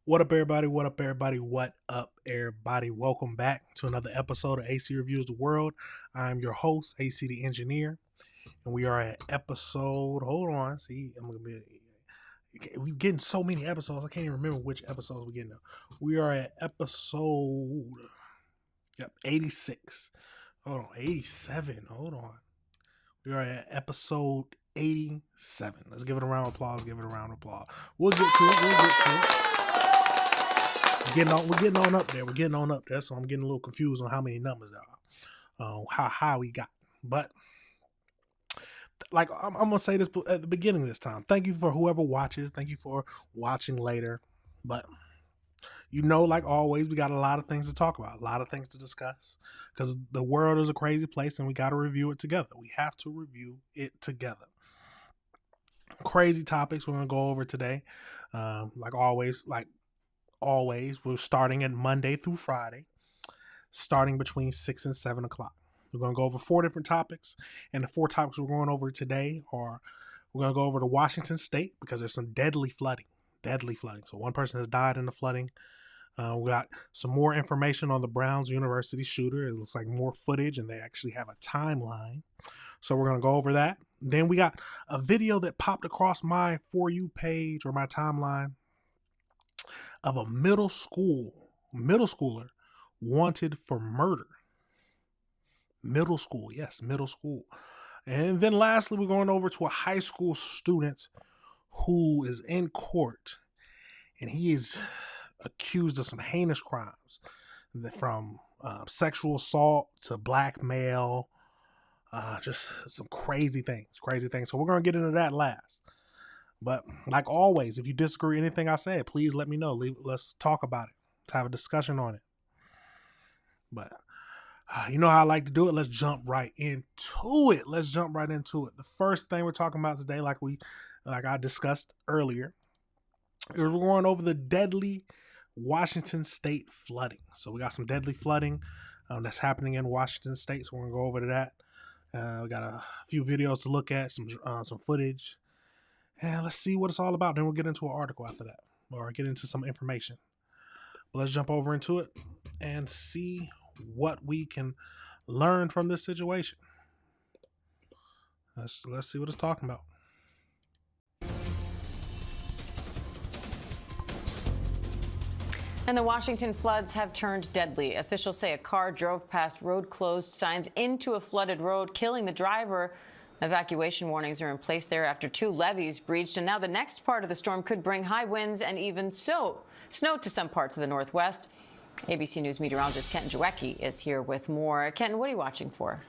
What up, everybody? What up, everybody? What up, everybody? Welcome back to another episode of AC Reviews the World. I'm your host, AC the Engineer, and we are at episode. Hold on, see, we're getting so many episodes. I can't even remember which episodes we're getting to. We are at episode, 86. Hold on, 87. Hold on. We are at episode 87. Let's give it a round of applause. Give it a round of applause. We'll get to it. We're getting on up there. So I'm getting a little confused on how many numbers there are, how high we got. But like I'm gonna say this at the beginning of this time. Thank you for whoever watches. Thank you for watching later. But like always, we got a lot of things to talk about, a lot of things to discuss, because the world is a crazy place, and we got to review it together. We have to review it together. Crazy topics we're gonna go over today. Like always, we're starting at Monday through Friday, starting between 6 and 7 o'clock. We're going to go over 4 different topics, and the 4 topics we're going over today are, we're going to go over the Washington State, because there's some deadly flooding. So one person has died in the flooding. We got some more information on the Browns University shooter. It looks like more footage, and they actually have a timeline. So we're going to go over that. Then we got a video that popped across my For You page or my timeline of a middle schooler wanted for murder. Middle school. And then lastly, we're going over to a high school student who is in court, and he is accused of some heinous crimes, from sexual assault to blackmail, just some crazy things. So we're going to get into that last. But like always, if you disagree with anything I said, please let me know. Let's talk about it. Let's have a discussion on it. But you know how I like to do it. Let's jump right into it. The first thing we're talking about today, like I discussed earlier, is we're going over the deadly Washington State flooding. So we got some deadly flooding that's happening in Washington State. So we're going to go over to that. We got a few videos to look at, some footage. And let's see what it's all about. Then we'll get into an article after that, or get into some information. But let's jump over into it and see what we can learn from this situation. Let's see what it's talking about. And the Washington floods have turned deadly. Officials say a car drove past road closed signs into a flooded road, killing the driver. Evacuation warnings are in place there after 2 levees breached, and now the next part of the storm could bring high winds and even snow to some parts of the Northwest. ABC News meteorologist Kenton Jawecki is here with more. Kenton, what are you watching for?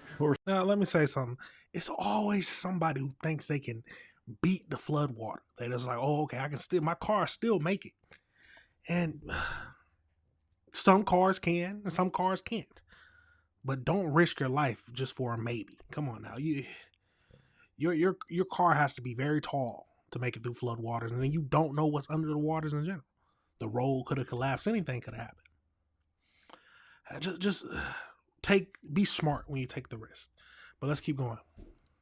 Now, let me say something. It's always somebody who thinks they can beat the flood water. They're just like, oh, okay, my car still make it. And some cars can, and some cars can't. But don't risk your life just for a maybe. Come on now. Your car has to be very tall to make it through flood waters, and then you don't know what's under the waters in general. The road could have collapsed. Anything could have happened. Just be smart when you take the risk. But let's keep going.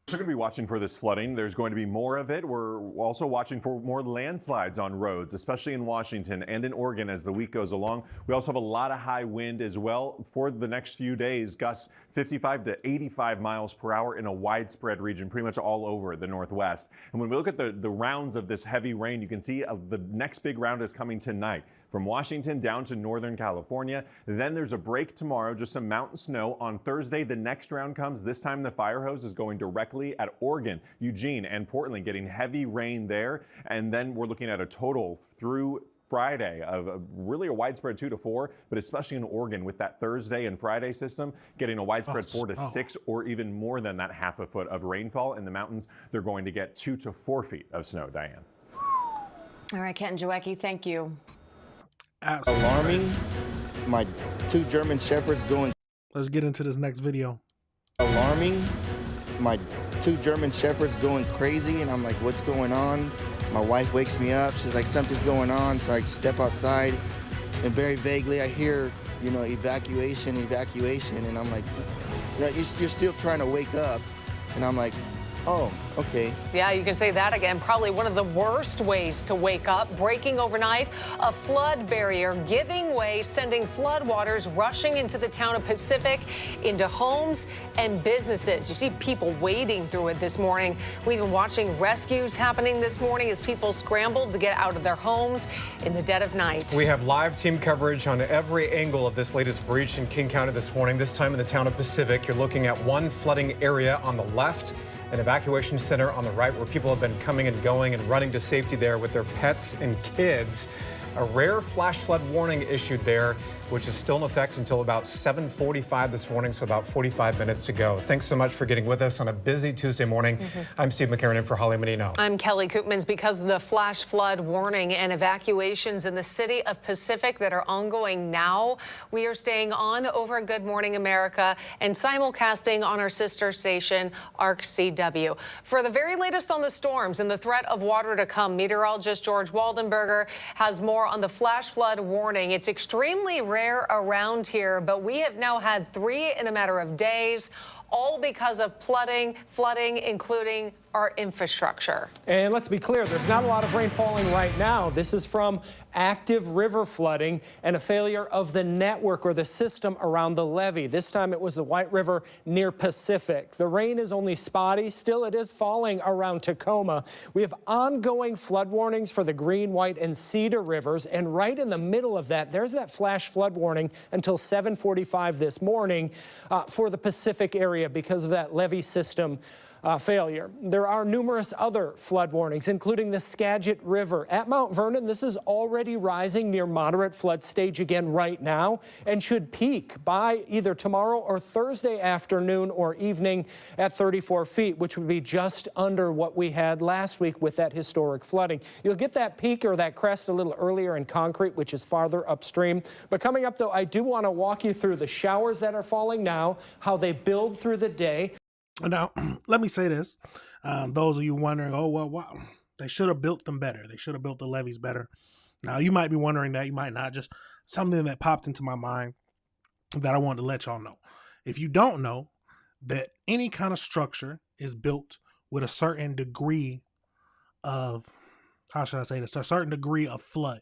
We're going to be watching for this flooding. There's going to be more of it. We're also watching for more landslides on roads, especially in Washington and in Oregon as the week goes along. We also have a lot of high wind as well for the next few days. Gusts 55 to 85 miles per hour in a widespread region, pretty much all over the Northwest. And when we look at the rounds of this heavy rain, you can see the next big round is coming tonight, from Washington down to Northern California. Then there's a break tomorrow, just some mountain snow. On Thursday, the next round comes. This time the fire hose is going directly at Oregon, Eugene, and Portland, getting heavy rain there. And then we're looking at a total through Friday of really a widespread 2 to 4, but especially in Oregon with that Thursday and Friday system, getting a widespread 4 to 6 or even more than that half a foot of rainfall. In the mountains, they're going to get 2 to 4 feet of snow, Diane. All right, Kenton Jawecki, thank you. Absolutely. Alarming. My 2 German Shepherds going. Let's get into this next video. Alarming. My 2 German Shepherds going crazy, and I'm like, what's going on? My wife wakes me up. She's like, something's going on. So I step outside, and very vaguely I hear, evacuation. And I'm like, you're still trying to wake up. And I'm like, Oh, okay. Yeah, you can say that again. Probably one of the worst ways to wake up. Breaking overnight, a flood barrier giving way, sending floodwaters rushing into the town of Pacific, into homes and businesses. You see people wading through it this morning. We've been watching rescues happening this morning as people scrambled to get out of their homes in the dead of night. We have live team coverage on every angle of this latest breach in King County this morning. This time in the town of Pacific, you're looking at one flooding area on the left, an evacuation center on the right where people have been coming and going and running to safety there with their pets and kids. A rare flash flood warning issued there, which is still in effect until about 7:45 this morning, so about 45 minutes to go. Thanks so much for getting with us on a busy Tuesday morning. I'm Steve McCarran in for Holly Menino. I'm Kelly Koopmans. Because of the flash flood warning and evacuations in the city of Pacific that are ongoing now, we are staying on over Good Morning America and simulcasting on our sister station, ARC CW. For the very latest on the storms and the threat of water to come, meteorologist George Waldenberger has more on the flash flood warning. It's extremely rare around here, but we have now had 3 in a matter of days, all because of flooding, including our infrastructure. And let's be clear, there's not a lot of rain falling right now. This is from active river flooding and a failure of the network or the system around the levee. This time it was the White River near Pacific. The rain is only spotty. Still, it is falling around Tacoma. We have ongoing flood warnings for the Green, White, and Cedar rivers. And right in the middle of that, there's that flash flood warning until 7:45 this morning for the Pacific area because of that levee system failure. There are numerous other flood warnings, including the Skagit River. At Mount Vernon, this is already rising near moderate flood stage again right now and should peak by either tomorrow or Thursday afternoon or evening at 34 feet, which would be just under what we had last week with that historic flooding. You'll get that peak or that crest a little earlier in Concrete, which is farther upstream. But coming up, though, I do want to walk you through the showers that are falling now, how they build through the day. Now, let me say this. Those of you wondering, oh, well, wow, they should have built them better. They should have built the levees better. Now, you might be wondering that. You might not. Just something that popped into my mind that I wanted to let y'all know. If you don't know that any kind of structure is built with a certain degree of, how should I say this, a certain degree of flood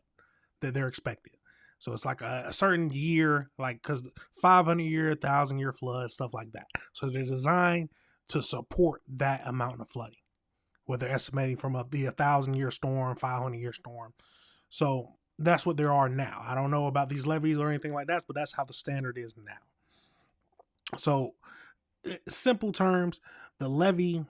that they're expected. So it's like a certain year, like because 500-year, 1,000-year flood, stuff like that. So they're designed to support that amount of flooding, what they're estimating from the 1,000-year storm, 500-year storm. So that's what there are now. I don't know about these levees or anything like that, but that's how the standard is now. So simple terms, the levee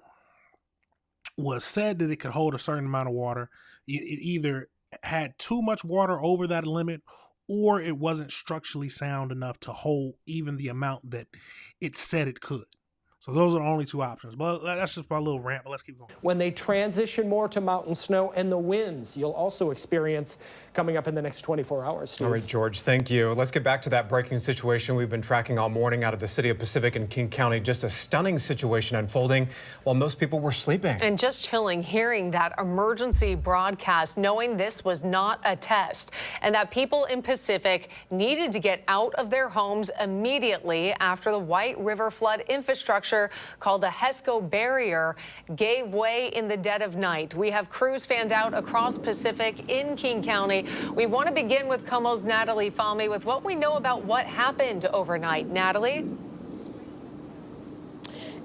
was said that it could hold a certain amount of water. It either had too much water over that limit, or it wasn't structurally sound enough to hold even the amount that it said it could. So those are the only 2 options. But that's just my little rant, but let's keep going. When they transition more to mountain snow and the winds you'll also experience coming up in the next 24 hours, Steve. All right, George, thank you. Let's get back to that breaking situation we've been tracking all morning out of the city of Pacific and King County. Just a stunning situation unfolding while most people were sleeping. And just chilling hearing that emergency broadcast, knowing this was not a test and that people in Pacific needed to get out of their homes immediately after the White River flood infrastructure called the HESCO barrier gave way in the dead of night. We have crews fanned out across Pacific in King County. We want to begin with KOMO's Natalie Fahmy with what we know about what happened overnight. Natalie?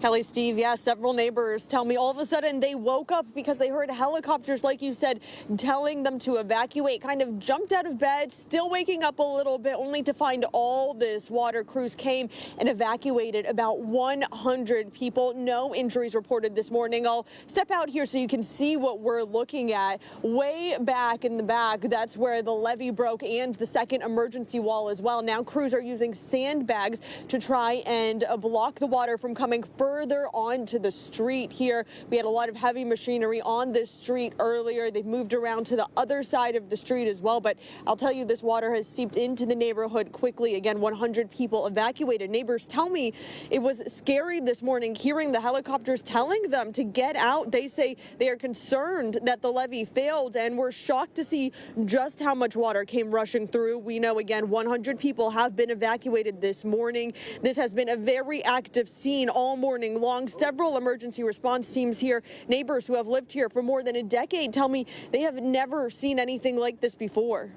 Kelly, Steve, yeah, several neighbors tell me all of a sudden they woke up because they heard helicopters, like you said, telling them to evacuate, kind of jumped out of bed, still waking up a little bit, only to find all this water. Crews came and evacuated about 100 people. No injuries reported this morning. I'll step out here so you can see what we're looking at. Way back in the back, that's where the levee broke and the second emergency wall as well. Now crews are using sandbags to try and block the water from coming further onto the street here. We had a lot of heavy machinery on this street earlier. They've moved around to the other side of the street as well, but I'll tell you, this water has seeped into the neighborhood quickly. Again, 100 people evacuated. Neighbors tell me it was scary this morning hearing the helicopters telling them to get out. They say they are concerned that the levee failed and were shocked to see just how much water came rushing through. We know, again, 100 people have been evacuated this morning. This has been a very active scene all morning morning long. Several emergency response teams here, neighbors who have lived here for more than a decade tell me they have never seen anything like this before.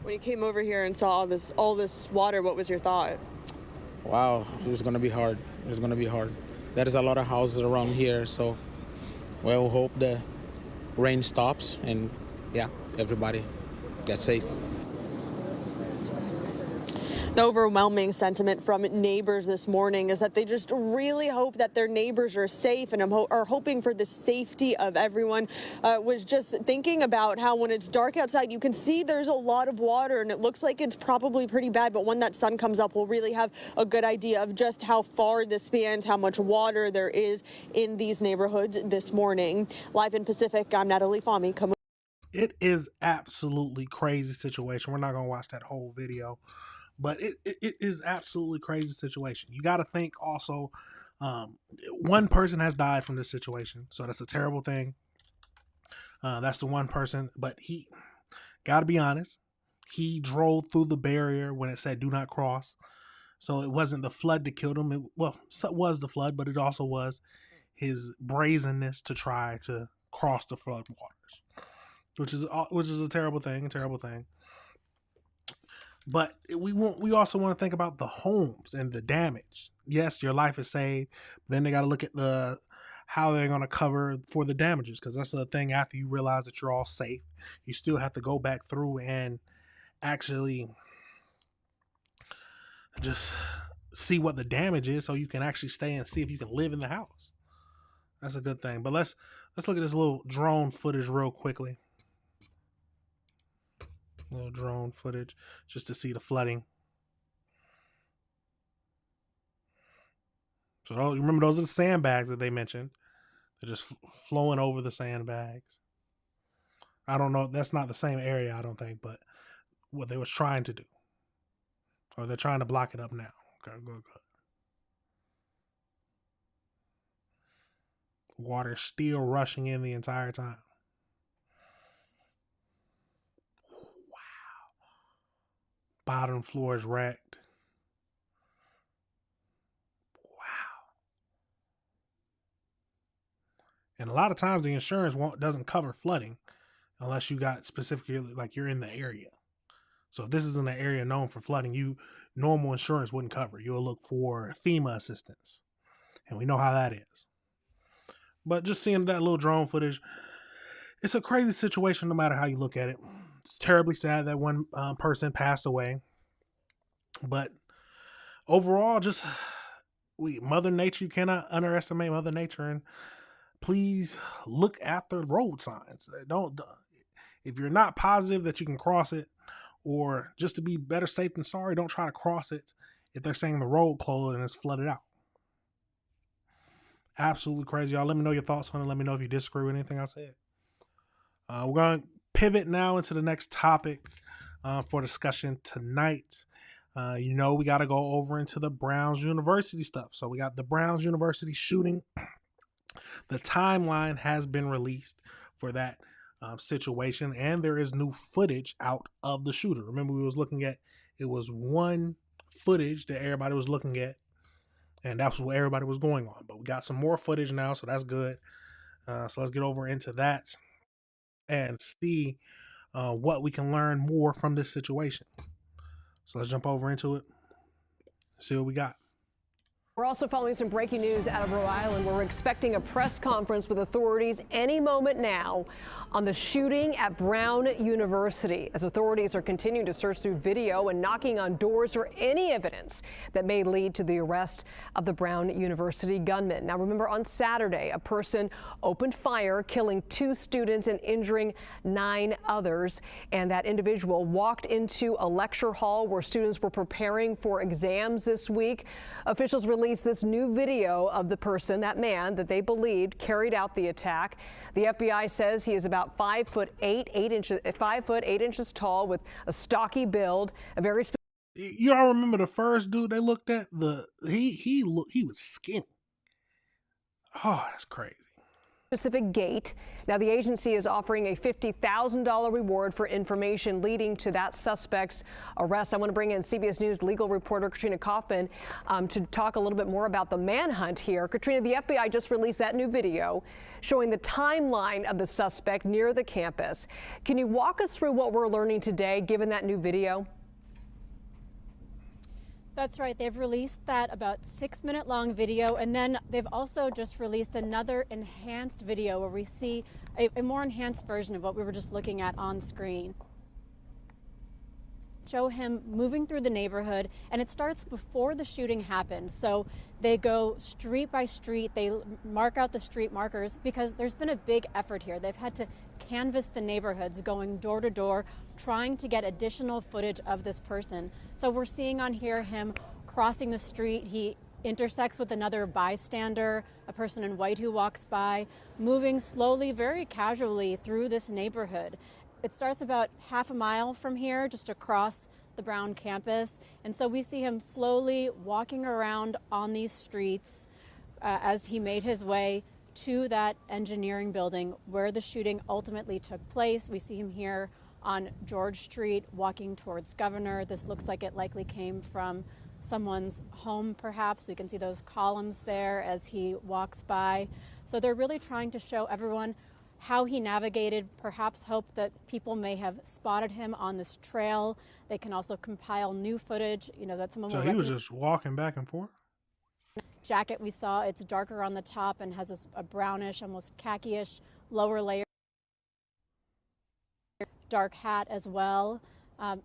When you came over here and saw all this water, what was your thought? Wow, it's going to be hard. It's going to be hard. There is a lot of houses around here, so we'll hope the rain stops and, yeah, everybody gets safe. The overwhelming sentiment from neighbors this morning is that they just really hope that their neighbors are safe and are hoping for the safety of everyone. Was just thinking about how when it's dark outside, you can see there's a lot of water and it looks like it's probably pretty bad. But when that sun comes up, we'll really have a good idea of just how far this spans, how much water there is in these neighborhoods this morning. Live in Pacific, I'm Natalie Fahmy. It is absolutely crazy situation. We're not going to watch that whole video. But it is absolutely crazy situation. You got to think also, one person has died from this situation. So that's a terrible thing. That's the one person. But he, got to be honest, he drove through the barrier when it said do not cross. So it wasn't the flood that killed him. It was the flood, but it also was his brazenness to try to cross the flood waters, which is a terrible thing, But we also want to think about the homes and the damage. Yes, your life is saved. But then they got to look at how they're going to cover for the damages, because that's the thing. After you realize that you're all safe, you still have to go back through and actually just see what the damage is, so you can actually stay and see if you can live in the house. That's a good thing. But let's look at this little drone footage real quickly. Little drone footage just to see the flooding. So you remember, those are the sandbags that they mentioned. They're just flowing over the sandbags. I don't know. That's not the same area, I don't think, but what they was trying to do. Or they're trying to block it up now. Okay, good. Water still rushing in the entire time. Bottom floor is wrecked. Wow. And a lot of times the insurance doesn't cover flooding unless you got specifically, like, you're in the area. So if this is in an area known for flooding, normal insurance wouldn't cover. You'll look for FEMA assistance. And we know how that is. But just seeing that little drone footage, it's a crazy situation no matter how you look at it. It's terribly sad that one person passed away. But overall, just Mother Nature, you cannot underestimate Mother Nature. And please look at the road signs. If you're not positive that you can cross it, or just to be better safe than sorry, don't try to cross it if they're saying the road closed and it's flooded out. Absolutely crazy, y'all. Let me know your thoughts on it. Let me know if you disagree with anything I said. We're going to pivot now into the next topic for discussion tonight. We got to go over into the Browns University stuff. So we got the Browns University shooting. The timeline has been released for that situation, and there is new footage out of the shooter. Remember, we was looking at, it was one footage that everybody was looking at, and that's what everybody was going on. But we got some more footage now, so that's good. So let's get over into that and see what we can learn more from this situation. So let's jump over into it and see what we got. We're also following some breaking news out of Rhode Island, where we're expecting a press conference with authorities any moment now on the shooting at Brown University, as authorities are continuing to search through video and knocking on doors for any evidence that may lead to the arrest of the Brown University gunman. Now, remember, on Saturday, a person opened fire, killing 2 students and injuring 9 others. And that individual walked into a lecture hall where students were preparing for exams this week. Officials released this new video of the person, that man, that they believed carried out the attack. The FBI says he is about 5 foot 8 inches tall, with a stocky build, a very. You all remember the first dude they looked at? He was skinny. Oh, that's crazy. Pacific Gate. Now, the agency is offering a $50,000 reward for information leading to that suspect's arrest. I want to bring in CBS News legal reporter Katrina Kaufman to talk a little bit more about the manhunt here. Katrina, the FBI just released that new video showing the timeline of the suspect near the campus. Can you walk us through what we're learning today, given that new video? That's right. They've released that about 6-minute long video, and then they've also just released another enhanced video where we see a more enhanced version of what we were just looking at on screen. Show him moving through the neighborhood, and it starts before the shooting happened. So they go street by street. They mark out the street markers because there's been a big effort here. They've had to canvass the neighborhoods, going door to door, trying to get additional footage of this person. So we're seeing on here him crossing the street. He intersects with another bystander, a person in white who walks by, moving slowly, very casually through this neighborhood. It starts about half a mile from here, just across the Brown campus. And so we see him slowly walking around on these streets as he made his way to that engineering building where the shooting ultimately took place. We see him here on George Street walking towards Governor. This looks like it likely came from someone's home, perhaps. We can see those columns there as he walks by. So they're really trying to show everyone how he navigated, perhaps hope that people may have spotted him on this trail. They can also compile new footage, that someone will So he was just walking back and forth? Jacket we saw, it's darker on the top and has a brownish, almost khaki-ish lower layer. Dark hat as well.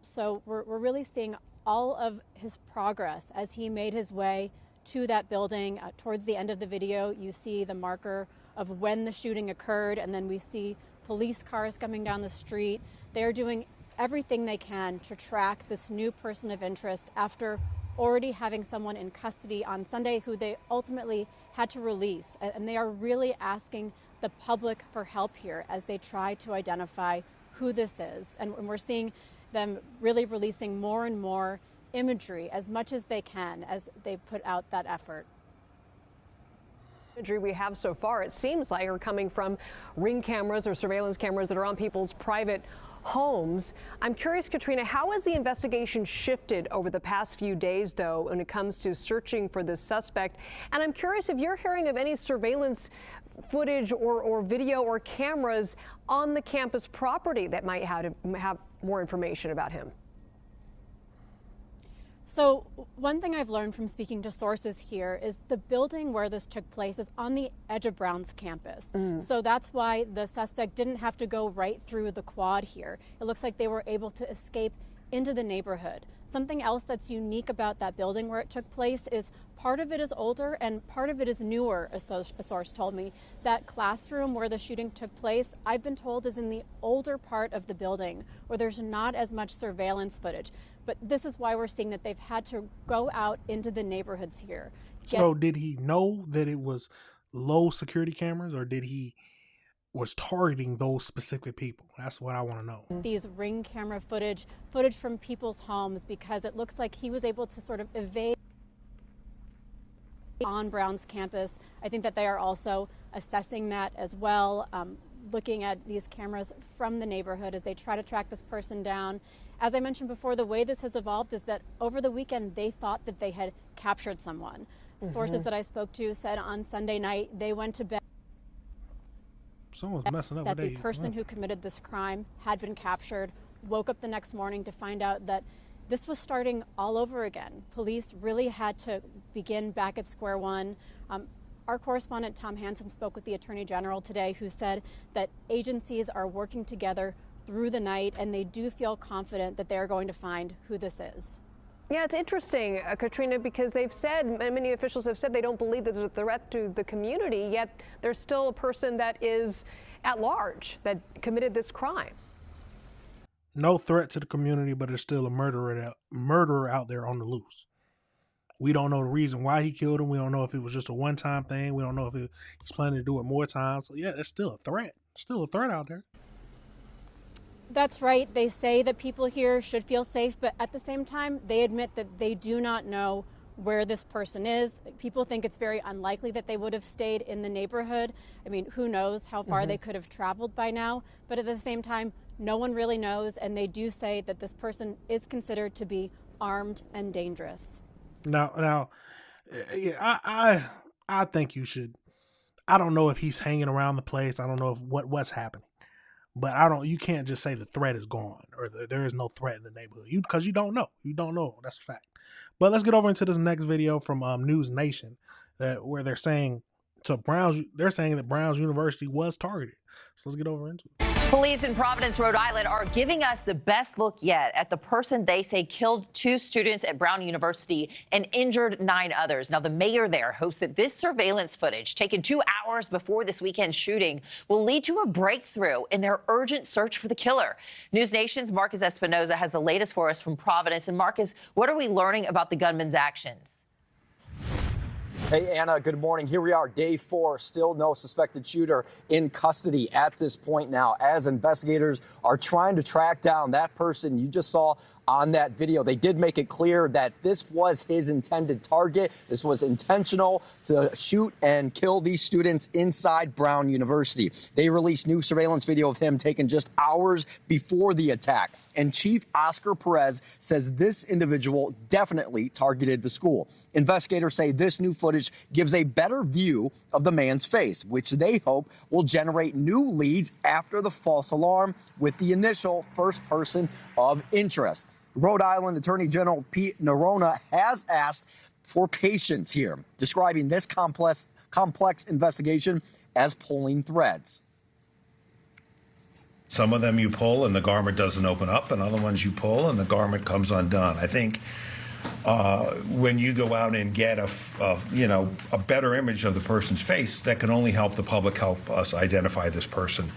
So we're really seeing all of his progress as he made his way to that building. Towards the end of the video, you see the marker of when the shooting occurred, and then we see police cars coming down the street. They're doing everything they can to track this new person of interest after already having someone in custody on Sunday who they ultimately had to release. And they are really asking the public for help here as they try to identify who this is. And we're seeing them really releasing more and more imagery as much as they can as they put out that effort. Imagery we have so far, it seems like, are coming from ring cameras or surveillance cameras that are on people's private homes. I'm curious, Katrina, how has the investigation shifted over the past few days, though, when it comes to searching for this suspect? And I'm curious if you're hearing of any surveillance footage or video or cameras on the campus property that might have more information about him. So one thing I've learned from speaking to sources here is the building where this took place is on the edge of Brown's campus. So that's why the suspect didn't have to go right through the quad here. It looks like they were able to escape into the neighborhood. Something else that's unique about that building where it took place is part of it is older and part of it is newer, a source told me. That classroom where the shooting took place, I've been told, is in the older part of the building where there's not as much surveillance footage. But this is why we're seeing that they've had to go out into the neighborhoods here. So did he know that it was low security cameras, or did he was targeting those specific people? That's what I want to know. These ring camera footage from people's homes, because it looks like he was able to sort of evade on Brown's campus. I think that they are also assessing that as well, looking at these cameras from the neighborhood as they try to track this person down. As I mentioned before, the way this has evolved is that over the weekend they thought that they had captured someone. Sources that I spoke to said on Sunday night they went to bed Someone's messing up that with the person who committed this crime had been captured, woke up the next morning to find out that this was starting all over again. Police really had to begin back at square one. Our correspondent Tom Hansen spoke with the Attorney General today, who said that agencies are working together through the night and they do feel confident that they're going to find who this is. Yeah, it's interesting, Katrina, because they've said, many officials have said they don't believe there's a threat to the community, yet there's still a person that is at large that committed this crime. No threat to the community, but there's still a murderer out there on the loose. We don't know the reason why he killed him. We don't know if it was just a one-time thing. We don't know if he's planning to do it more times. So yeah, there's still a threat. Still a threat out there. That's right. They say that people here should feel safe, but at the same time, they admit that they do not know where this person is. People think it's very unlikely that they would have stayed in the neighborhood. I mean, who knows how far they could have traveled by now, but at the same time, no one really knows, and they do say that this person is considered to be armed and dangerous. Now, yeah, I think you should. I don't know if he's hanging around the place. I don't know if what's happening, but you can't just say the threat is gone or there is no threat in the neighborhood. Because you don't know. You don't know. That's a fact. But let's get over into this next video from News Nation, where they're saying they're saying that Brown's University was targeted. So let's get over into it. Police in Providence, Rhode Island are giving us the best look yet at the person they say killed 2 students at Brown University and injured 9 others. Now, the mayor there hopes that this surveillance footage taken 2 hours before this weekend shooting will lead to a breakthrough in their urgent search for the killer. News Nation's Marcus Espinoza has the latest for us from Providence. And Marcus, what are we learning about the gunman's actions? Hey, Anna, good morning. Here we are, day 4. Still no suspected shooter in custody at this point now, as investigators are trying to track down that person you just saw on that video. They did make it clear that this was his intended target. This was intentional to shoot and kill these students inside Brown University. They released new surveillance video of him taken just hours before the attack. And Chief Oscar Perez says this individual definitely targeted the school. Investigators say this new footage gives a better view of the man's face, which they hope will generate new leads after the false alarm with the initial first person of interest. Rhode Island Attorney General Pete Nerona has asked for patience here, describing this complex investigation as pulling threads. Some of them you pull and the garment doesn't open up, and other ones you pull and the garment comes undone. I think when you go out and get a better image of the person's face, that can only help the public, help us identify this person.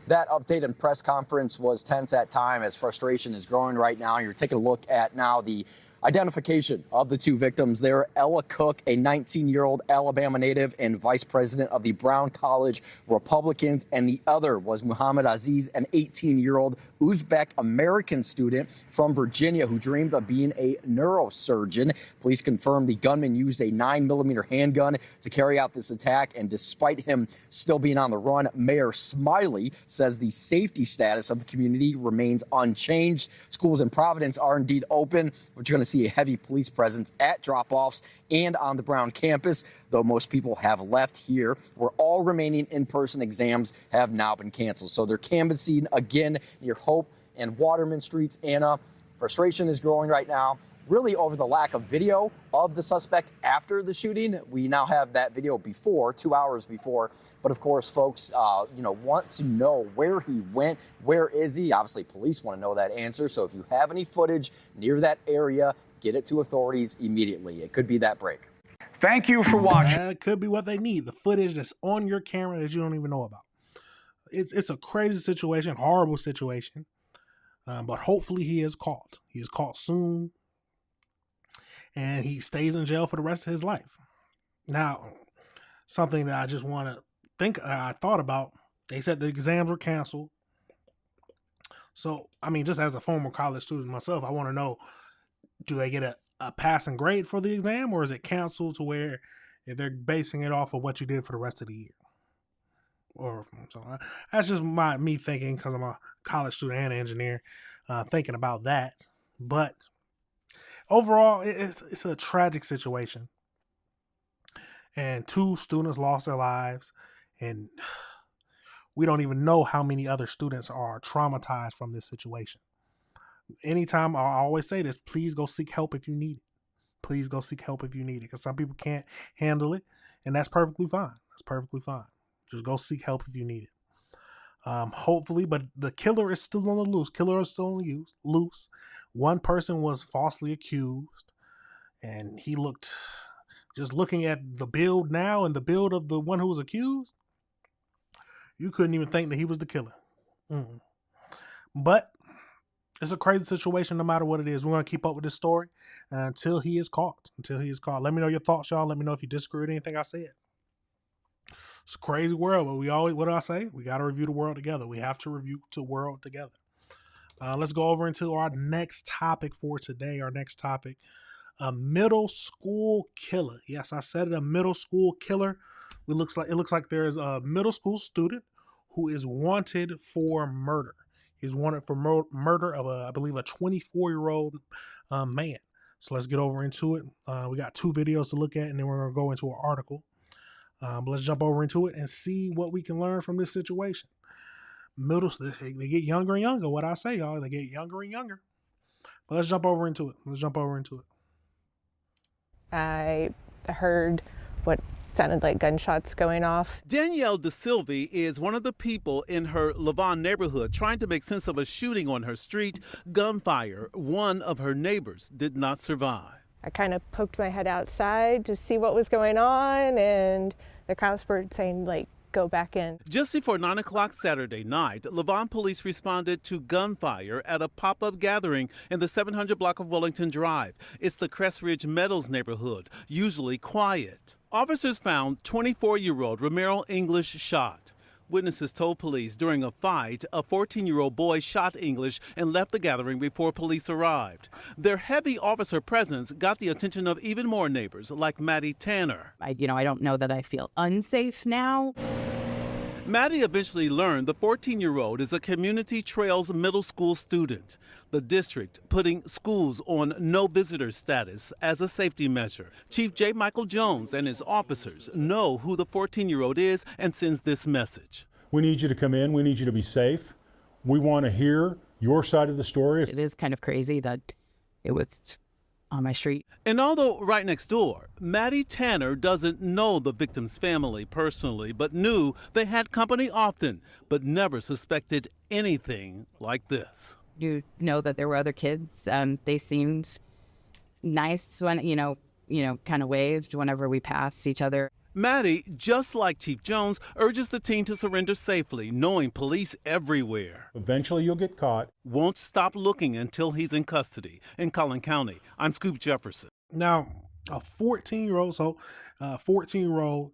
That update and press conference was tense at time as frustration is growing right now. You're taking a look at now the identification of the 2 victims there. Ella Cook, a 19-year-old Alabama native and vice president of the Brown College Republicans, and the other was Muhammad Aziz, an 18-year-old Uzbek American student from Virginia who dreamed of being a neurosurgeon. Police confirmed the gunman used a 9mm handgun to carry out this attack, and despite him still being on the run, Mayor Smiley says the safety status of the community remains unchanged. Schools in Providence are indeed open, which you're going to see a heavy police presence at drop-offs and on the Brown campus, though most people have left here, where all remaining in-person exams have now been canceled. So they're canvassing again near Hope and Waterman Streets. Anna, frustration is growing right now, really over the lack of video of the suspect after the shooting. We now have that video before, 2 hours before. But of course, folks, want to know where he went. Where is he? Obviously, police want to know that answer. So if you have any footage near that area, get it to authorities immediately. It could be that break. Thank you for watching. It could be what they need. The footage that's on your camera that you don't even know about. It's a crazy situation, horrible situation. But hopefully he is caught. He is caught soon. And he stays in jail for the rest of his life. Now, something that I just want to I thought about, they said the exams were canceled. So, I mean, just as a former college student myself, I want to know, do they get a passing grade for the exam, or is it canceled to where if they're basing it off of what you did for the rest of the year? Or so that's just me thinking, because I'm a college student and engineer, thinking about that. But overall, it's a tragic situation. And 2 students lost their lives. And we don't even know how many other students are traumatized from this situation. Anytime, I always say this, please go seek help if you need it. Please go seek help if you need it. Because some people can't handle it. And that's perfectly fine. That's perfectly fine. Just go seek help if you need it. Hopefully, but the killer is still on the loose. Killer is still loose. One person was falsely accused, and he looked, just looking at the build now and the build of the one who was accused, you couldn't even think that he was the killer. But it's a crazy situation no matter what it is. We're going to keep up with this story until he is caught. Let me know your thoughts, y'all. Let me know if you disagree with anything I said. It's a crazy world, but what do I say? We got to review the world together. We have to review the world together. Let's go over into our next topic for today. Our next topic, a middle school killer. Yes, I said it, a middle school killer. It looks like there's a middle school student who is wanted for murder. He's wanted for murder of I believe a 24-year-old man. So let's get over into it. We got 2 videos to look at, and then we're gonna go into an article. But let's jump over into it and see what we can learn from this situation. They get younger and younger. What I say, y'all, they get younger and younger. But let's jump over into it. I heard what sounded like gunshots going off. Danielle DeSilvi is one of the people in her Lavon neighborhood trying to make sense of a shooting on her street. Gunfire. One of her neighbors did not survive. I kind of poked my head outside to see what was going on, and the cops were saying, like, go back in. Just before 9 o'clock Saturday night, Lavon police responded to gunfire at a pop-up gathering in the 700 block of Wellington Drive. It's the Crest Ridge Meadows neighborhood, usually quiet. Officers found 24-year-old Romero English shot. Witnesses told police during a fight, a 14-year-old boy shot English and left the gathering before police arrived. Their heavy officer presence got the attention of even more neighbors, like Maddie Tanner. I don't know that I feel unsafe now. Maddie eventually learned the 14-year-old is a Community Trails middle school student. The district putting schools on no visitor status as a safety measure. Chief J. Michael Jones and his officers know who the 14-year-old is and sends this message. We need you to come in. We need you to be safe. We want to hear your side of the story. It is kind of crazy that it was on my street. And although right next door, Maddie Tanner doesn't know the victim's family personally, but knew they had company often, but never suspected anything like this. You know that there were other kids. They seemed nice when, kind of waved whenever we passed each other. Maddie, just like Chief Jones, urges the teen to surrender safely, knowing police everywhere. Eventually you'll get caught. Won't stop looking until he's in custody. In Collin County, I'm Scoop Jefferson. Now, a 14-year-old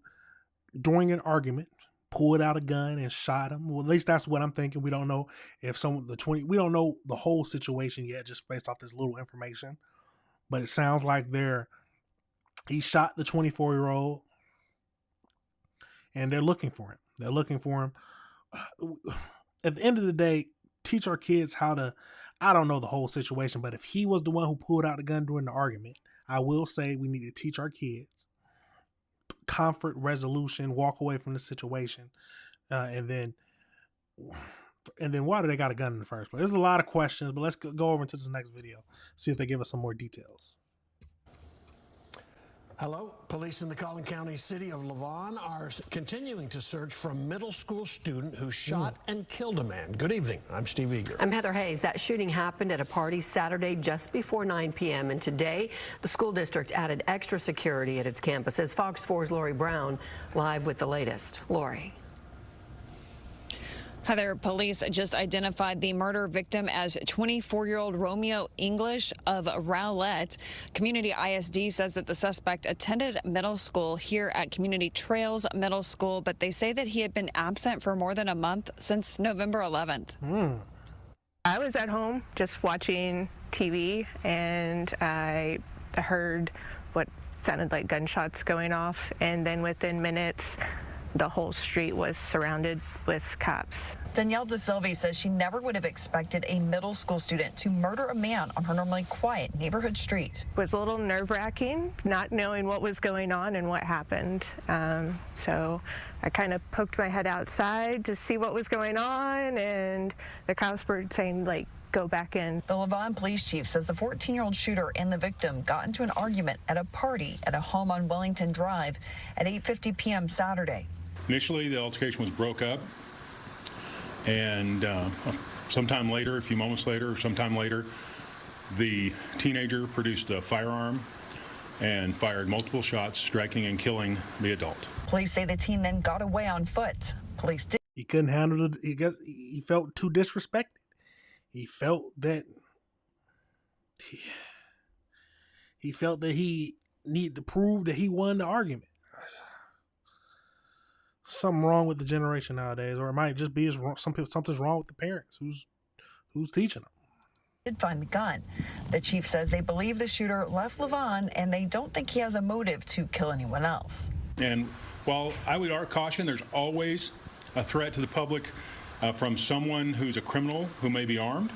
during an argument pulled out a gun and shot him. Well, at least that's what I'm thinking. We don't know if we don't know the whole situation yet, just based off this little information. But it sounds like he shot the 24-year-old. And they're looking for him. At the end of the day, teach our kids how to, I don't know the whole situation, but if he was the one who pulled out the gun during the argument, I will say we need to teach our kids conflict resolution, walk away from the situation, and then why do they got a gun in the first place? There's a lot of questions, but let's go over into this next video, see if they give us some more details. Hello. Police in the Collin County city of Lavon are continuing to search for a middle school student who shot and killed a man. Good evening. I'm Steve Eager. I'm Heather Hayes. That shooting happened at a party Saturday just before 9 p.m. And today, the school district added extra security at its campuses. Fox 4's Lori Brown live with the latest. Lori. Heather, police just identified the murder victim as 24-year-old Romeo English of Rowlett. Community ISD says that the suspect attended middle school here at Community Trails Middle School, but they say that he had been absent for more than a month since November 11th. I was at home just watching TV, and I heard what sounded like gunshots going off, and then within minutes, the whole street was surrounded with cops. Danielle DeSilvi says she never would have expected a middle school student to murder a man on her normally quiet neighborhood street. It was a little nerve-wracking, not knowing what was going on and what happened. So I kind of poked my head outside to see what was going on, and the cops were saying, like, go back in. The Lavon police chief says the 14-year-old shooter and the victim got into an argument at a party at a home on Wellington Drive at 8:50 p.m. Saturday. Initially, the altercation was broke up, and sometime later, a few moments later, or sometime later, the teenager produced a firearm and fired multiple shots, striking and killing the adult. Police say the teen then got away on foot. Police did. He couldn't handle it. He felt too disrespected. He felt that he needed to prove that he won the argument. Something wrong with the generation nowadays, or it might just be something's wrong with the parents who's teaching them. did find the gun. The chief says they believe the shooter left Lavon and they don't think he has a motive to kill anyone else. And while I would caution, there's always a threat to the public from someone who's a criminal who may be armed.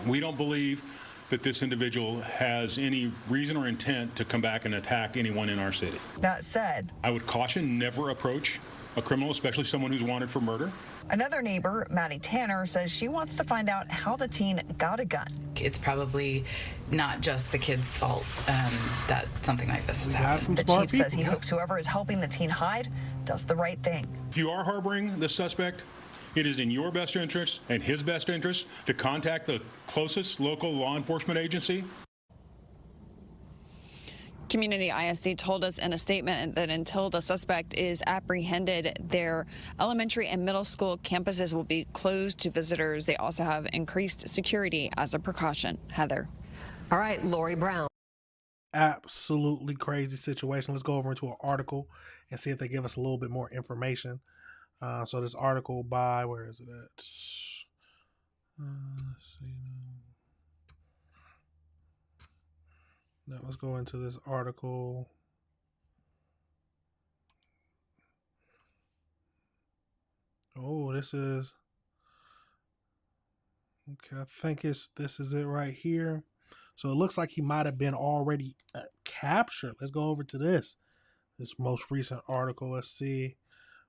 We don't believe that this individual has any reason or intent to come back and attack anyone in our city. That said, I would caution never approach a criminal, especially someone who's wanted for murder. Another neighbor, Maddie Tanner, says she wants to find out how the teen got a gun. It's probably not just the kid's fault that something like this has happened. The chief says he hopes whoever is helping the teen hide does the right thing. If you are harboring the suspect, it is in your best interest and his best interest to contact the closest local law enforcement agency. Community ISD told us in a statement that until the suspect is apprehended, their elementary and middle school campuses will be closed to visitors. They also have increased security as a precaution. Heather. All right, Lori Brown. Absolutely crazy situation. Let's go over into an article and see if they give us a little bit more information. So this article by, where is it at? Let's see. Now let's go into this article. Oh, this is, okay, I think this is it right here. So it looks like he might have been already captured. Let's go over to this most recent article. Let's see.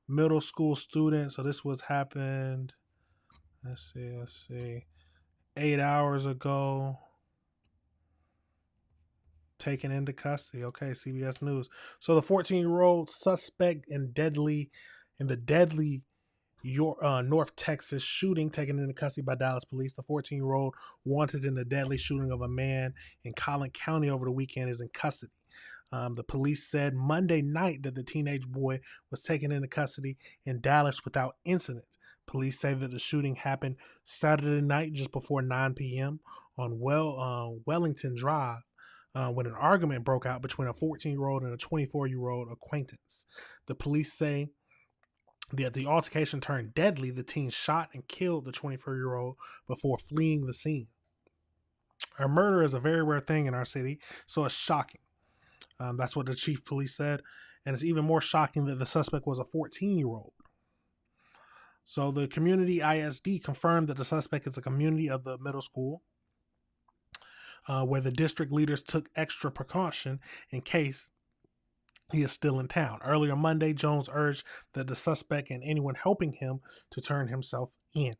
Middle school student. So this was happened, let's see, 8 hours ago. Taken into custody. Okay, CBS News. So the 14-year-old suspect in the deadly North Texas shooting taken into custody by Dallas police. The 14-year-old wanted in the deadly shooting of a man in Collin County over the weekend is in custody. The police said Monday night that the teenage boy was taken into custody in Dallas without incident. Police say that the shooting happened Saturday night just before 9 p.m. on Wellington Drive. When an argument broke out between a 14-year-old and a 24-year-old acquaintance. The police say that the altercation turned deadly. The teen shot and killed the 24-year-old before fleeing the scene. A murder is a very rare thing in our city, so it's shocking. That's what the chief police said. And it's even more shocking that the suspect was a 14-year-old. So the community ISD confirmed that the suspect is a community of the middle school. Where the district leaders took extra precaution in case he is still in town. Earlier Monday, Jones urged that the suspect and anyone helping him to turn himself in.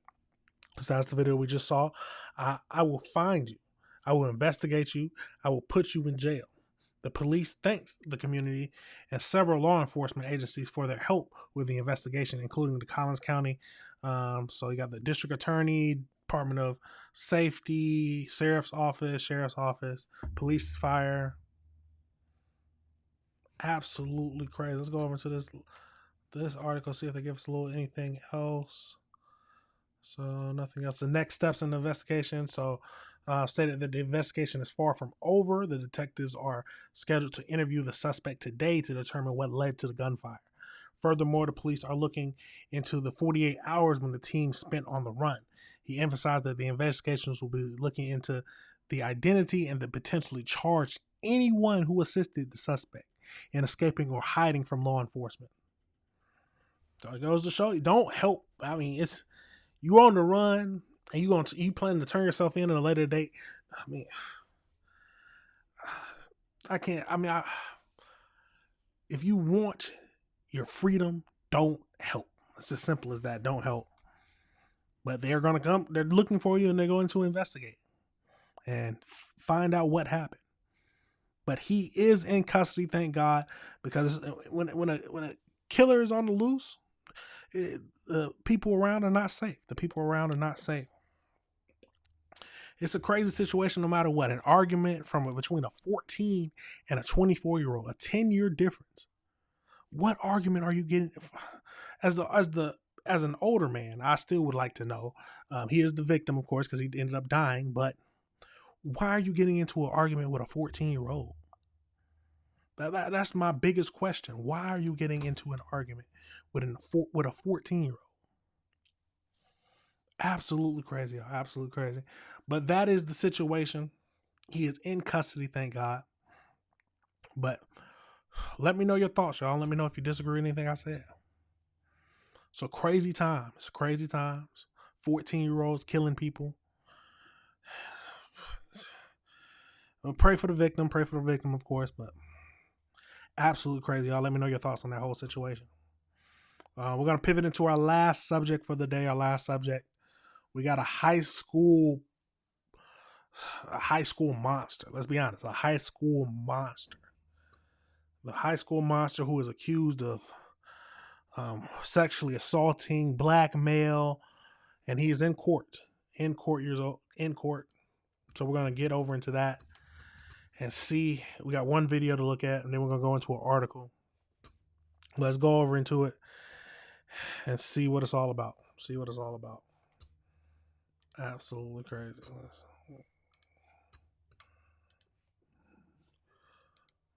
So that's the video we just saw. I will find you. I will investigate you. I will put you in jail. The police thanks the community and several law enforcement agencies for their help with the investigation, including the Collins County. So you got the district attorney, Department of Safety, sheriff's office, police, fire. Absolutely crazy. Let's go over to this article, see if they give us a little anything else. So nothing else. The next steps in the investigation. So stated that the investigation is far from over. The detectives are scheduled to interview the suspect today to determine what led to the gunfire. Furthermore, the police are looking into the 48 hours when the team spent on the run. He emphasized that the investigations will be looking into the identity and the potentially charge anyone who assisted the suspect in escaping or hiding from law enforcement. So it goes to show you, don't help. I mean, it's you on the run and you plan to turn yourself in at a later date. I mean, I can't. I mean, if you want your freedom, don't help. It's as simple as that. Don't help. But they're going to come. They're looking for you and they're going to investigate and find out what happened. But he is in custody, thank God, because when a killer is on the loose, the people around are not safe. The people around are not safe. It's a crazy situation no matter what. An argument between a 14 and a 24-year-old, a 10-year difference. What argument are you getting? As an older man, I still would like to know. He is the victim, of course, because he ended up dying. But why are you getting into an argument with a 14-year-old? That's my biggest question. Why are you getting into an argument with a 14-year-old? Absolutely crazy. Absolutely crazy. But that is the situation. He is in custody, thank God. But let me know your thoughts, y'all. Let me know if you disagree with anything I said. So crazy times. It's crazy times. 14-year-olds killing people. Pray for the victim. Pray for the victim, of course. But absolutely crazy, y'all. Let me know your thoughts on that whole situation. We're going to pivot into our last subject for the day. Our last subject. We got a high school monster. Let's be honest. A high school monster. The high school monster who is accused of sexually assaulting black male, and he is in court. In court. So we're going to get over into that and see. We got one video to look at, and then we're going to go into an article. Let's go over into it and see what it's all about. Absolutely crazy.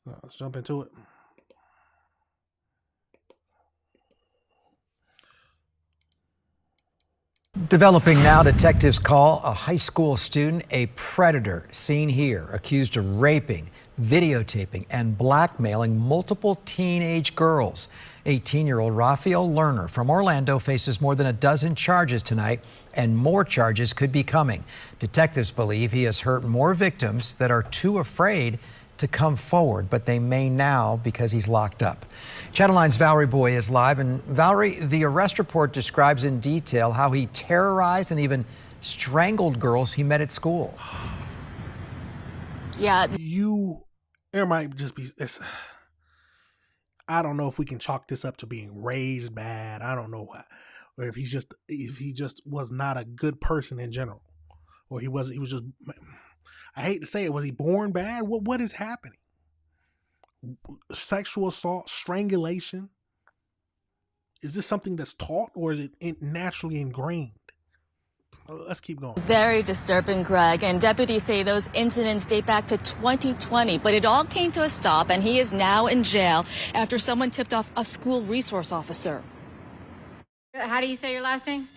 Let's jump into it. Developing now, detectives call a high school student a predator, seen here, accused of raping, videotaping, and blackmailing multiple teenage girls. 18-year-old Raphael Lerner from Orlando faces more than a dozen charges tonight, and more charges could be coming. Detectives believe he has hurt more victims that are too afraid to come forward, but they may now because he's locked up. Channel 9's Valerie Boy is live. And Valerie, the arrest report describes in detail how he terrorized and even strangled girls he met at school. Yeah. There might just be, I don't know if we can chalk this up to being raised bad. I don't know or if he just was not a good person in general, or he was just, I hate to say it, was he born bad? What is happening? Sexual assault, strangulation? Is this something that's taught, or is it naturally ingrained? Let's keep going. Very disturbing, Greg. And deputies say those incidents date back to 2020, but it all came to a stop, and he is now in jail after someone tipped off a school resource officer. How do you say your last name?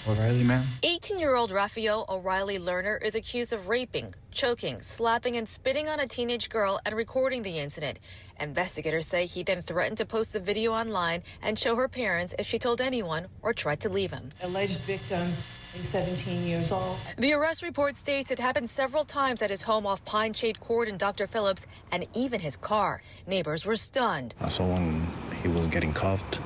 O'Reilly, ma'am. 18-year-old Raphael O'Reilly Lerner is accused of raping, choking, slapping, and spitting on a teenage girl and recording the incident. Investigators say he then threatened to post the video online and show her parents if she told anyone or tried to leave him. Alleged victim is 17 years old. The arrest report states it happened several times at his home off Pine Shade Court in Dr. Phillips, and even his car. Neighbors were stunned. I saw when he was getting cuffed,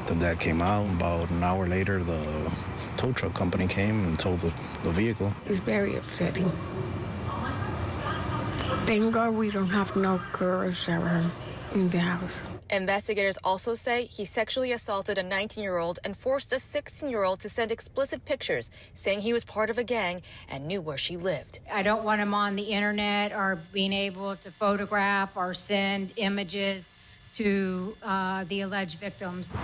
the dad came out. About an hour later, the tow truck company came and towed the vehicle. It's very upsetting. Thank God we don't have no girls ever in the house. Investigators also say he sexually assaulted a 19-year-old and forced a 16-year-old to send explicit pictures saying he was part of a gang and knew where she lived. I don't want him on the internet or being able to photograph or send images to the alleged victims.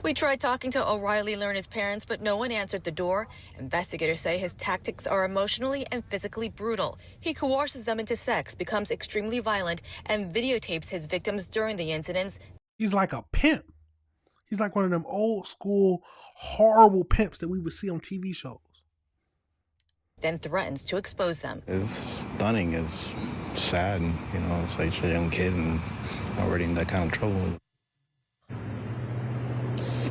We tried talking to O'Reilly Lerner's parents, but no one answered the door. Investigators say his tactics are emotionally and physically brutal. He coerces them into sex, becomes extremely violent, and videotapes his victims during the incidents. He's like a pimp. He's like one of them old school horrible pimps that we would see on TV shows. Then threatens to expose them. It's stunning. It's sad. It's like a young kid and already in that kind of trouble.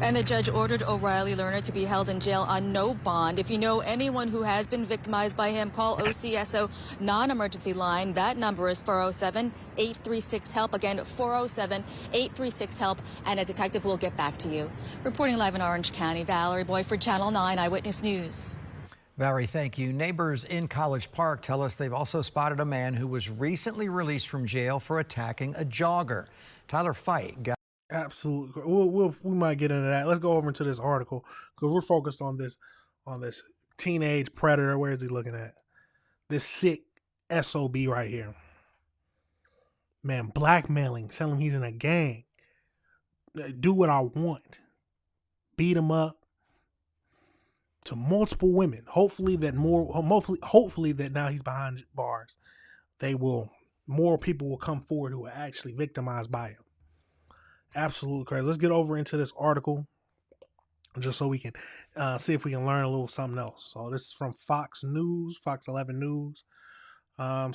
And the judge ordered O'Reilly Lerner to be held in jail on no bond. If you know anyone who has been victimized by him, call OCSO non-emergency line. That number is 407-836-HELP. Again, 407-836-HELP, and a detective will get back to you. Reporting live in Orange County, Valerie Boy for Channel 9 Eyewitness News. Valerie, thank you. Neighbors in College Park tell us they've also spotted a man who was recently released from jail for attacking a jogger. Tyler Fight got Absolutely. We might get into that. Let's go over into this article because we're focused on this teenage predator. Where is he looking at? This sick SOB right here. Man, blackmailing, telling him he's in a gang. Do what I want. Beat him up to multiple women. Hopefully that now he's behind bars. More people will come forward who are actually victimized by him. Absolutely crazy. Let's get over into this article. just so we can see if we can learn a little something else. So this is from Fox News, Fox 11 News. According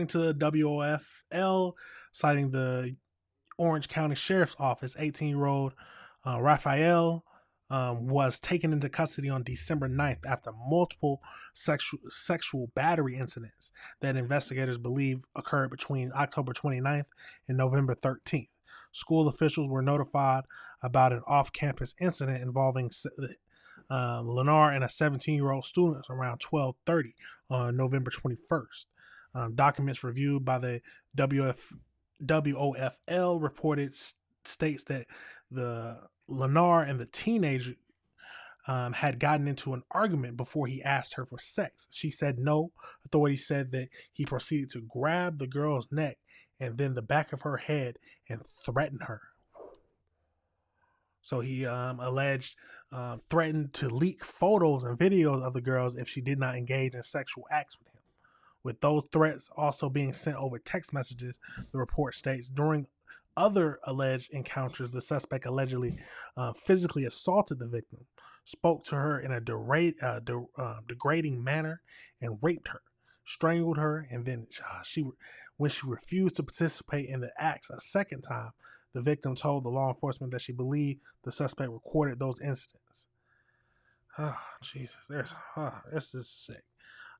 to WOFL, citing the Orange County Sheriff's Office, 18-year-old Raphael was taken into custody on December 9th after multiple sexual battery incidents that investigators believe occurred between October 29th and November 13th. School officials were notified about an off-campus incident involving Lennar and a 17-year-old student around 12:30 on November 21st. Documents reviewed by the WOFL reported states that the Lennar and the teenager had gotten into an argument before he asked her for sex. She said no. Authorities said that he proceeded to grab the girl's neck and then the back of her head and threaten her. So he alleged threatened to leak photos and videos of the girls if she did not engage in sexual acts with him. With those threats also being sent over text messages, the report states during other alleged encounters, the suspect allegedly physically assaulted the victim, spoke to her in a degrading manner, and raped her, strangled her, and then when she refused to participate in the acts a second time, the victim told the law enforcement that she believed the suspect recorded those incidents. Oh, Jesus, this is sick.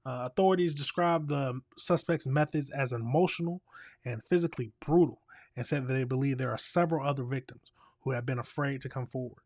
Authorities described the suspect's methods as emotional and physically brutal and said that they believe there are several other victims who have been afraid to come forward.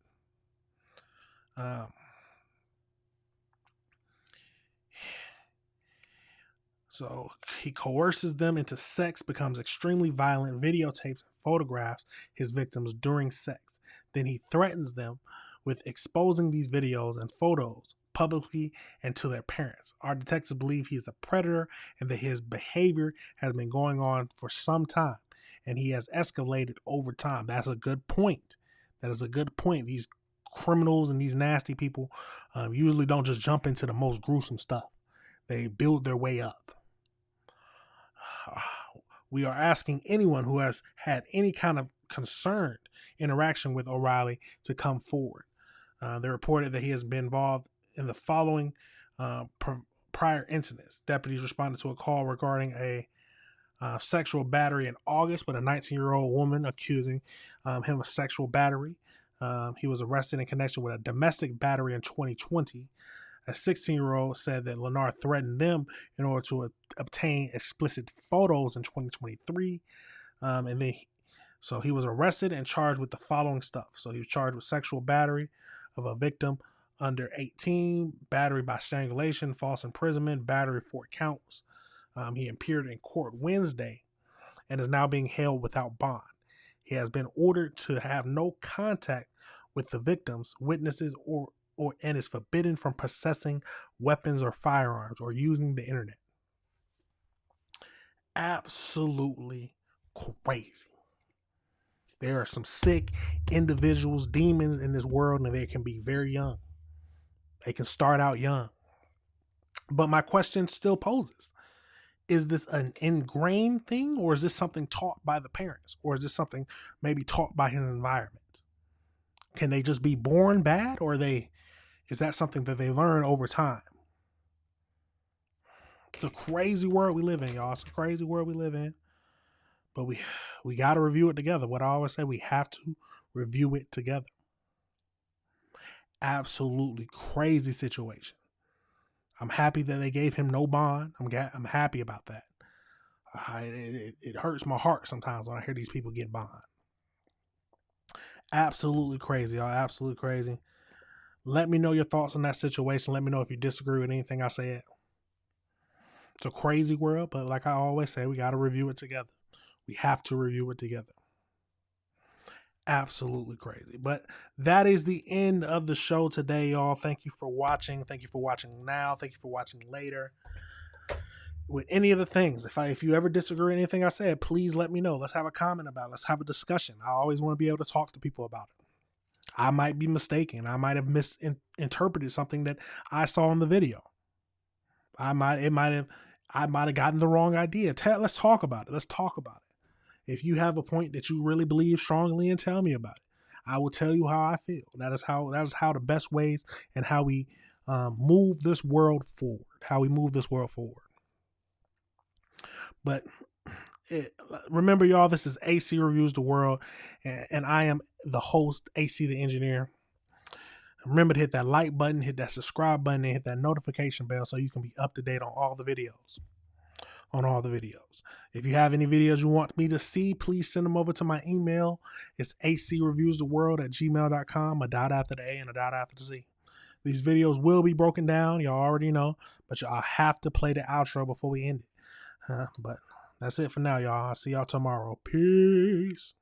So he coerces them into sex, becomes extremely violent, videotapes and photographs his victims during sex. Then he threatens them with exposing these videos and photos publicly and to their parents. Our detectives believe he's a predator and that his behavior has been going on for some time and he has escalated over time. That's a good point. That is a good point. These criminals and these nasty people usually don't just jump into the most gruesome stuff. They build their way up. We are asking anyone who has had any kind of concerned interaction with O'Reilly to come forward. They reported that he has been involved in the following prior incidents. Deputies responded to a call regarding a sexual battery in August with a 19-year-old woman accusing him of sexual battery. He was arrested in connection with a domestic battery in 2020. A 16-year-old said that Lennar threatened them in order to obtain explicit photos in 2023. So he was arrested and charged with the following stuff. So he was charged with sexual battery of a victim under 18, battery by strangulation, false imprisonment, battery 4 counts. He appeared in court Wednesday and is now being held without bond. He has been ordered to have no contact with the victims, witnesses, and is forbidden from possessing weapons or firearms or using the internet. Absolutely crazy. There are some sick individuals, demons in this world, and they can be very young. They can start out young. But my question still poses. Is this an ingrained thing, or is this something taught by the parents? Or is this something maybe taught by his environment? Can they just be born bad, or is that something that they learn over time? It's a crazy world we live in, y'all. It's a crazy world we live in. But we got to review it together. What I always say, we have to review it together. Absolutely crazy situation. I'm happy that they gave him no bond. I'm happy about that. It hurts my heart sometimes when I hear these people get bond. Absolutely crazy, y'all. Absolutely crazy. Let me know your thoughts on that situation. Let me know if you disagree with anything I said. It's a crazy world, but like I always say, we got to review it together. We have to review it together. Absolutely crazy. But that is the end of the show today, y'all. Thank you for watching. Thank you for watching now. Thank you for watching later. With any of the things, if you ever disagree with anything I said, please let me know. Let's have a comment about it. Let's have a discussion. I always want to be able to talk to people about it. I might be mistaken. I might have misinterpreted something that I saw in the video. I might have gotten the wrong idea. Let's talk about it. Let's talk about it. If you have a point that you really believe strongly in, tell me about it. I will tell you how I feel. That is how the best ways and how we move this world forward. How we move this world forward. But remember, y'all, this is AC Reviews the World, and I am the host, AC the Engineer. Remember to hit that like button, hit that subscribe button, and hit that notification bell so you can be up to date on all the videos. If you have any videos you want me to see, please send them over to my email. It's acreviewstheworld@gmail.com, a dot after the A and a dot after the Z. These videos will be broken down, y'all already know, but y'all have to play the outro before we end it. But that's it for now, y'all. I'll see y'all tomorrow. Peace.